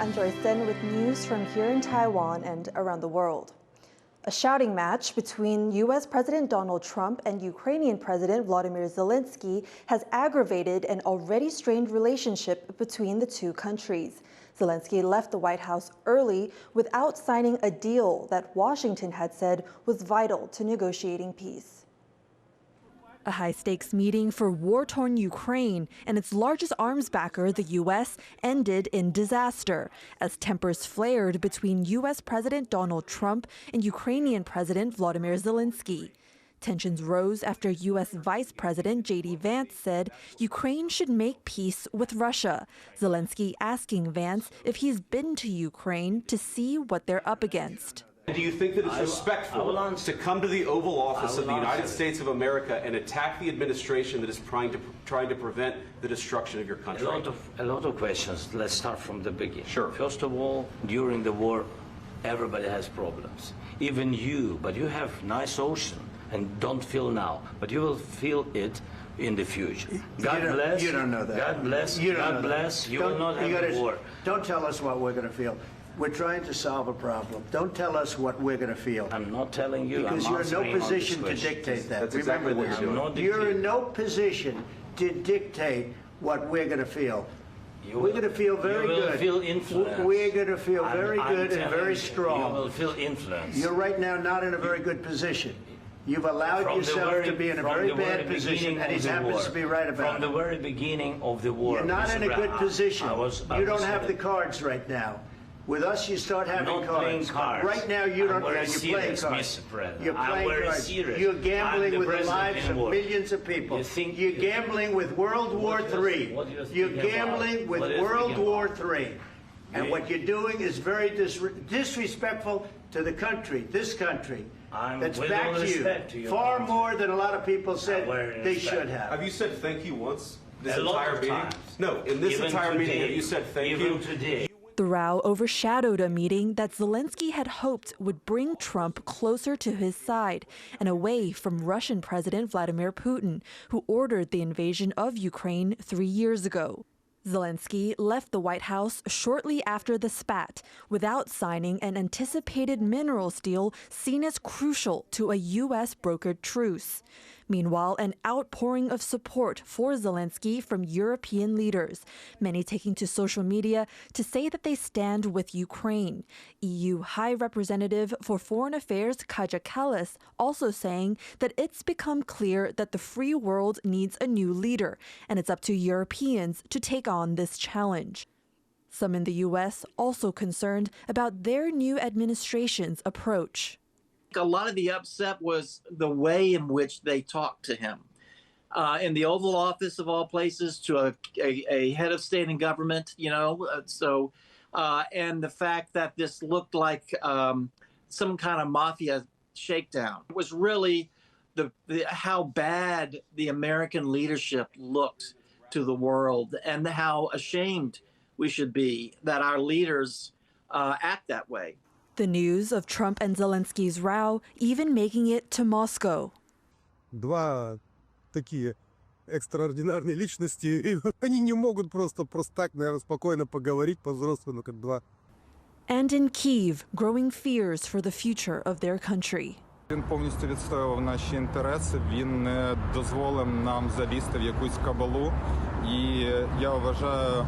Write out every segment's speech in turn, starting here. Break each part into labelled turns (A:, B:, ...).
A: I'm Joyce with news from here in Taiwan and around the world. A shouting match between U.S. President Donald Trump and Ukrainian President Volodymyr Zelenskyy has aggravated an already strained relationship between the two countries. Zelenskyy left the White House early without signing a deal that Washington had said was vital to negotiating peace. A high-stakes meeting for war-torn Ukraine and its largest arms backer, the U.S., ended in disaster as tempers flared between U.S. President Donald Trump and Ukrainian President Volodymyr Zelenskyy. Tensions rose after U.S. Vice President J.D. Vance said Ukraine should make peace with Russia, Zelenskyy asking Vance if he's been to Ukraine to see what they're up against.
B: Do you think that it's respectful to come to the Oval Office of the United States of America and attack the administration that is trying to prevent the destruction of your country?
C: A lot of questions. Let's start from the beginning.
B: Sure.
C: First of all, during the war, everybody has problems. Even you, but you have nice ocean and don't feel now, but you will feel it in the future. God bless.
D: You don't know that.
C: God bless. God bless. You will not have a war.
D: Don't tell us what we're going to feel. We're trying to solve a problem. Don't tell us what we're going to feel.
C: I'm not telling you.
D: Because you're in no position to dictate that.
B: That's exactly what you're doing.
D: You're in no position to dictate what we're going to feel. We're going to feel very good.
C: You will feel influence.
D: We're going to feel very good and very strong.
C: You will feel influence.
D: You're right now not in a very good position. You've allowed yourself to be in a very bad position, and he happens to be right about it.
C: From the very beginning of the war.
D: You're not in a good position. You don't have the cards right now. With us, you start having cards. Right now, you don't. You're playing cards. You're playing cards. You're gambling with the lives of millions of people. You're gambling with World War III. You're gambling with World War III. And what you're doing is very disrespectful to the country, this country, that's backed you far more than a lot of people said they should have.
B: Have you said thank you once? This entire meeting? No, in this entire meeting, have you said thank you?
C: Today.
A: The row overshadowed a meeting that Zelenskyy had hoped would bring Trump closer to his side and away from Russian President Vladimir Putin, who ordered the invasion of Ukraine 3 years ago. Zelenskyy left the White House shortly after the spat without signing an anticipated minerals deal seen as crucial to a U.S. brokered truce. Meanwhile, an outpouring of support for Zelenskyy from European leaders, many taking to social media to say that they stand with Ukraine. EU High Representative for Foreign Affairs Kaja Kallas also saying that it's become clear that the free world needs a new leader, and it's up to Europeans to take on this challenge. Some in the U.S. also concerned about their new administration's approach.
E: A lot of the upset was the way in which they talked to him. In the Oval Office, of all places, to a head of state and government, and the fact that this looked like some kind of mafia shakedown. It was really how bad the American leadership looked to the world and how ashamed we should be that our leaders act that way.
A: The news of Trump and Zelensky's row even making it to Moscow.
F: Два такие экстраординарные личности, и они не могут просто так, наверное, спокойно поговорить по-взрослому, как два.
A: And in Kyiv, growing fears for the future of their country.
G: Він повністю відстоював наші інтереси, він не дозволив нам залізти в якусь кабалу. І я вважаю,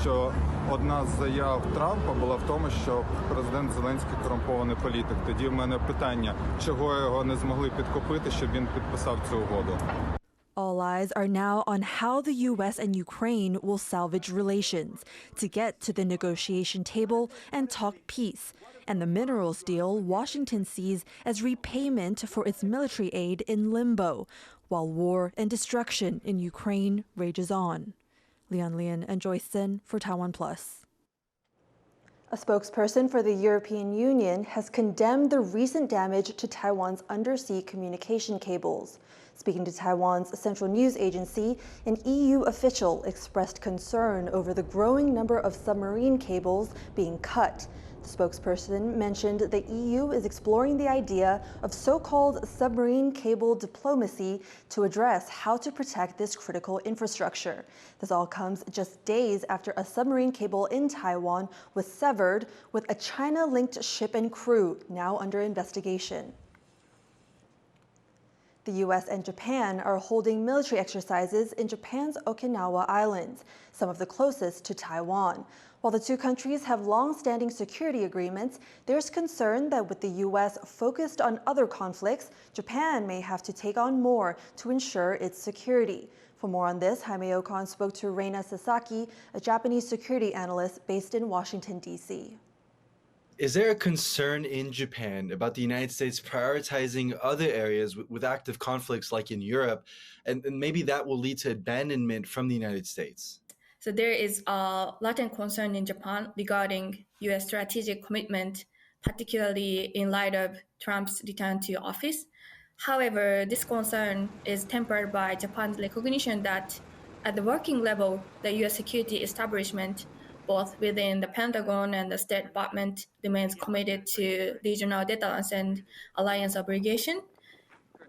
G: що одна з заяв Трампа була в тому, що президент Зеленський корумпований політик. Тоді в мене питання, чого його не змогли підкупити, щоб він підписав цю угоду.
A: All eyes are now on how the U.S. and Ukraine will salvage relations to get to the negotiation table and talk peace, and the minerals deal Washington sees as repayment for its military aid in limbo, while war and destruction in Ukraine rages on. Lian and Joyce for TaiwanPlus. A spokesperson for the European Union has condemned the recent damage to Taiwan's undersea communication cables. Speaking to Taiwan's central news agency, an EU official expressed concern over the growing number of submarine cables being cut. The spokesperson mentioned the EU is exploring the idea of so-called submarine cable diplomacy to address how to protect this critical infrastructure. This all comes just days after a submarine cable in Taiwan was severed, with a China-linked ship and crew now under investigation. The U.S. and Japan are holding military exercises in Japan's Okinawa Islands, some of the closest to Taiwan. While the two countries have long-standing security agreements, there's concern that with the U.S. focused on other conflicts, Japan may have to take on more to ensure its security. For more on this, Jaime Ocon spoke to Reina Sasaki, a Japanese security analyst based in Washington, D.C.
H: Is there a concern in Japan about the United States prioritizing other areas with active conflicts like in Europe, and maybe that will lead to abandonment from the United States?
I: So there is a latent concern in Japan regarding U.S. strategic commitment, particularly in light of Trump's return to office. However, this concern is tempered by Japan's recognition that at the working level, the U.S. security establishment, both within the Pentagon and the State Department, remains committed to regional deterrence and alliance obligation.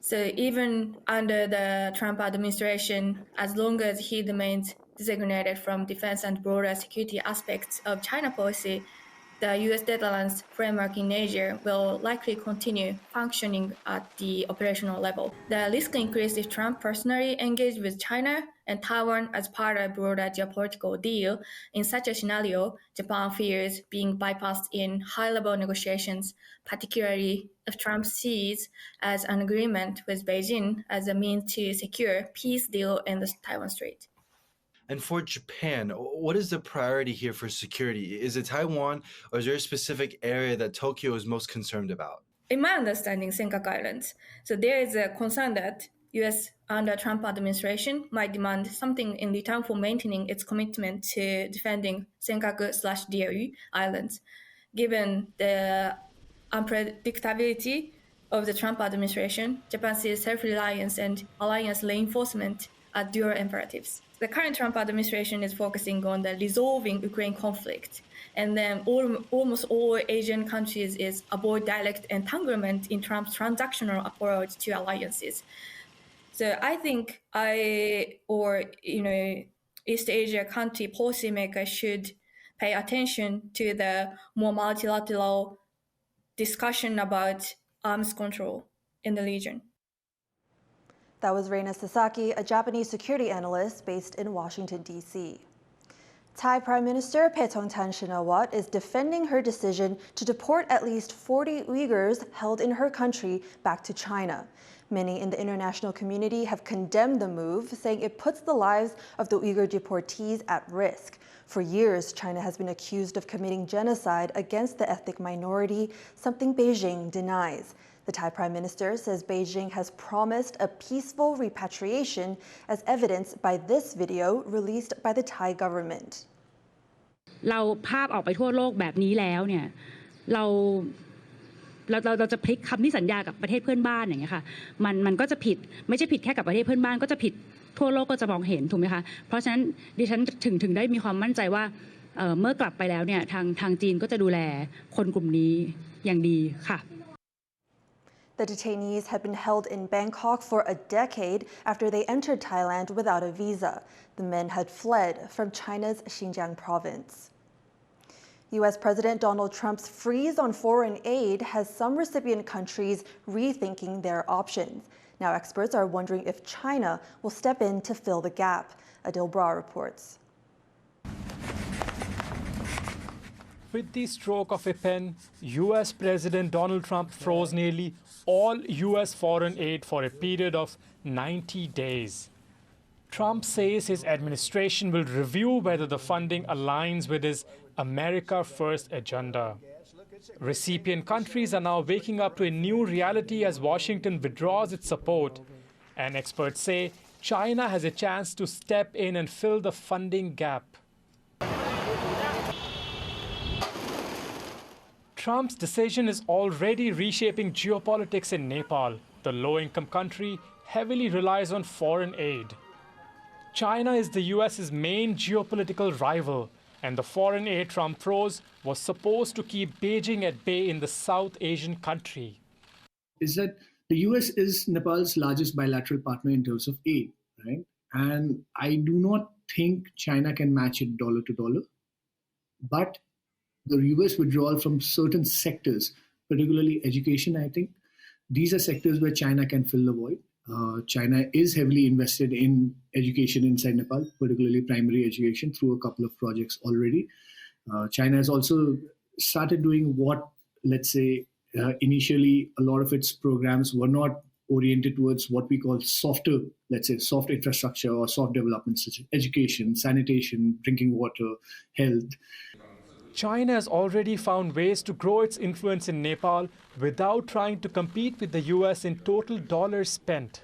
I: So even under the Trump administration, as long as he remains designated from defense and broader security aspects of China policy, the U.S. deterrence framework in Asia will likely continue functioning at the operational level. The risk increased if Trump personally engaged with China and Taiwan as part of a broader geopolitical deal. In such a scenario, Japan fears being bypassed in high-level negotiations, particularly if Trump sees as an agreement with Beijing as a means to secure peace deal in the Taiwan Strait.
H: And for Japan, what is the priority here for security? Is it Taiwan, or is there a specific area that Tokyo is most concerned about?
I: In my understanding, Senkaku Islands. So there is a concern that U.S. under Trump administration might demand something in return for maintaining its commitment to defending Senkaku/Diaoyu Islands. Given the unpredictability of the Trump administration, Japan sees self-reliance and alliance reinforcement as dual imperatives. The current Trump administration is focusing on the resolving Ukraine conflict, and then almost all Asian countries is avoid direct entanglement in Trump's transactional approach to alliances. So I think East Asia country policymakers should pay attention to the more multilateral discussion about arms control in the region.
A: That was Reina Sasaki, a Japanese security analyst based in Washington, D.C. Thai Prime Minister Paetongtarn Shinawatra is defending her decision to deport at least 40 Uyghurs held in her country back to China. Many in the international community have condemned the move, saying it puts the lives of the Uyghur deportees at risk. For years, China has been accused of committing genocide against the ethnic minority, something Beijing denies. The Thai Prime Minister says Beijing has promised a peaceful repatriation, as evidenced by this video released by the Thai government.
J: เราภาพออกไปทั่วโลกแบบนี้แล้วเนี่ยเราจะพลิกคำที่สัญญากับประเทศเพื่อนบ้านอย่างเงี้ยค่ะมันก็จะผิดไม่ใช่ผิดแค่กับประเทศเพื่อนบ้านก็จะผิดทั่วโลกก็จะมองเห็นถูกไหมคะเพราะฉะนั้นดิฉันถึงได้มีความมั่นใจว่าเมื่อกลับไปแล้วเนี่ยทางจีนก็จะดูแลคนกลุ่มนี้อย่างดีค่ะ
A: The detainees had been held in Bangkok for a decade after they entered Thailand without a visa. The men had fled from China's Xinjiang province. U.S. President Donald Trump's freeze on foreign aid has some recipient countries rethinking their options. Now experts are wondering if China will step in to fill the gap. Adil Bra reports.
K: With the stroke of a pen, U.S. President Donald Trump froze nearly all U.S. foreign aid for a period of 90 days. Trump says his administration will review whether the funding aligns with his America First agenda. Recipient countries are now waking up to a new reality as Washington withdraws its support, and experts say China has a chance to step in and fill the funding gap. Trump's decision is already reshaping geopolitics in Nepal. The low-income country heavily relies on foreign aid. China is the U.S.'s main geopolitical rival, And the foreign aid Trump froze was supposed to keep Beijing at bay in the South Asian country.
L: Is that the US is Nepal's largest bilateral partner in terms of aid, right? And I do not think China can match it dollar to dollar. But the US withdrawal from certain sectors, particularly education, I think, these are sectors where China can fill the void. China is heavily invested in education inside Nepal, particularly primary education, through a couple of projects already. China has also started doing what, let's say, initially a lot of its programs were not oriented towards what we call softer, let's say, soft infrastructure or soft development, such as education, sanitation, drinking water, health.
K: China has already found ways to grow its influence in Nepal without trying to compete with the US in total dollars spent.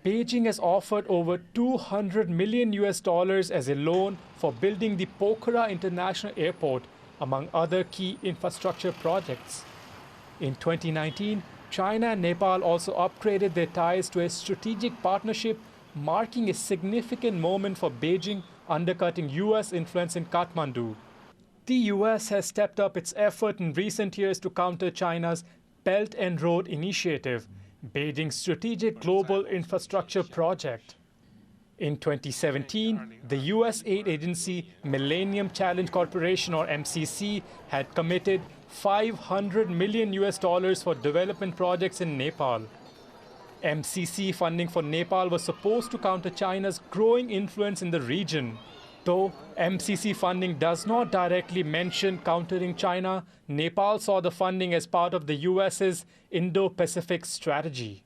K: Beijing has offered over $200 million as a loan for building the Pokhara International Airport, among other key infrastructure projects. In 2019, China and Nepal also upgraded their ties to a strategic partnership, marking a significant moment for Beijing, undercutting US influence in Kathmandu. The US has stepped up its effort in recent years to counter China's Belt and Road Initiative, Beijing's strategic global infrastructure project. In 2017, the US aid agency Millennium Challenge Corporation, or MCC, had committed $500 million for development projects in Nepal. MCC funding for Nepal was supposed to counter China's growing influence in the region. Though MCC funding does not directly mention countering China, Nepal saw the funding as part of the US's Indo-Pacific strategy.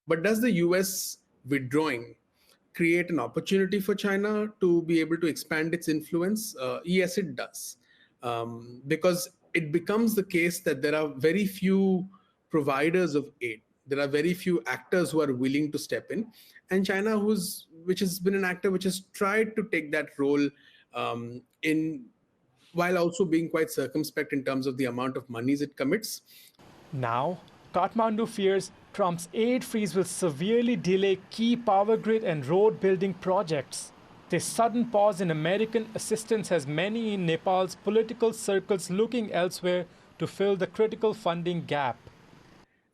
M: But does the US withdrawing create an opportunity for China to be able to expand its influence? Yes, it does. Because it becomes the case that there are very few providers of aid. There are very few actors who are willing to step in. And China, which has been an actor which has tried to take that role while also being quite circumspect in terms of the amount of monies it commits.
K: Now, Kathmandu fears Trump's aid freeze will severely delay key power grid and road building projects. This sudden pause in American assistance has many in Nepal's political circles looking elsewhere to fill the critical funding gap.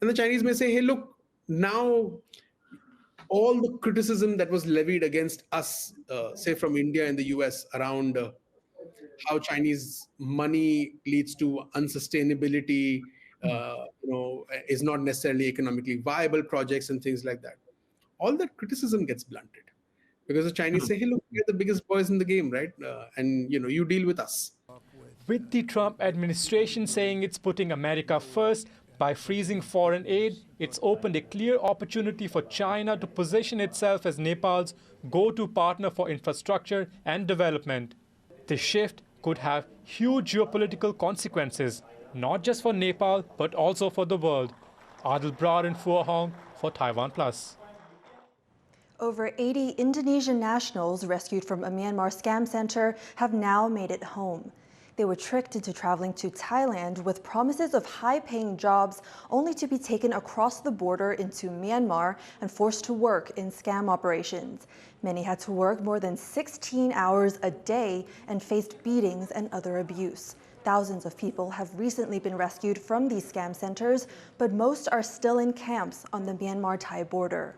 M: And the Chinese may say, hey, look, now all the criticism that was levied against us, say from India and the US, around how Chinese money leads to unsustainability, is not necessarily economically viable projects and things like that. All that criticism gets blunted because the Chinese say, hey, look, we're the biggest boys in the game, right? And you deal with us.
K: With the Trump administration saying it's putting America first, by freezing foreign aid, it's opened a clear opportunity for China to position itself as Nepal's go-to partner for infrastructure and development. This shift could have huge geopolitical consequences, not just for Nepal, but also for the world. Adil Brar in Phu Hong for TaiwanPlus.
A: Over 80 Indonesian nationals rescued from a Myanmar scam center have now made it home. They were tricked into traveling to Thailand with promises of high-paying jobs, only to be taken across the border into Myanmar and forced to work in scam operations. Many had to work more than 16 hours a day and faced beatings and other abuse. Thousands of people have recently been rescued from these scam centers, but most are still in camps on the Myanmar-Thai border.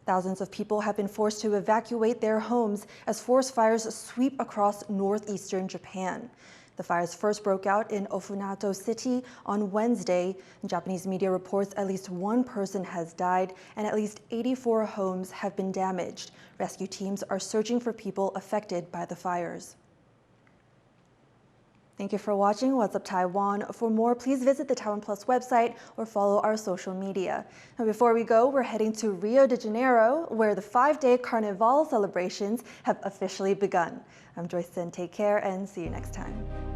A: Thousands of people have been forced to evacuate their homes as forest fires sweep across northeastern Japan. The fires first broke out in Ofunato City on Wednesday. Japanese media reports at least one person has died and at least 84 homes have been damaged. Rescue teams are searching for people affected by the fires. Thank you for watching What's Up Taiwan. For more, please visit the TaiwanPlus website or follow our social media. Now, before we go, we're heading to Rio de Janeiro, where the 5-day Carnival celebrations have officially begun. I'm Joyce, and take care and see you next time.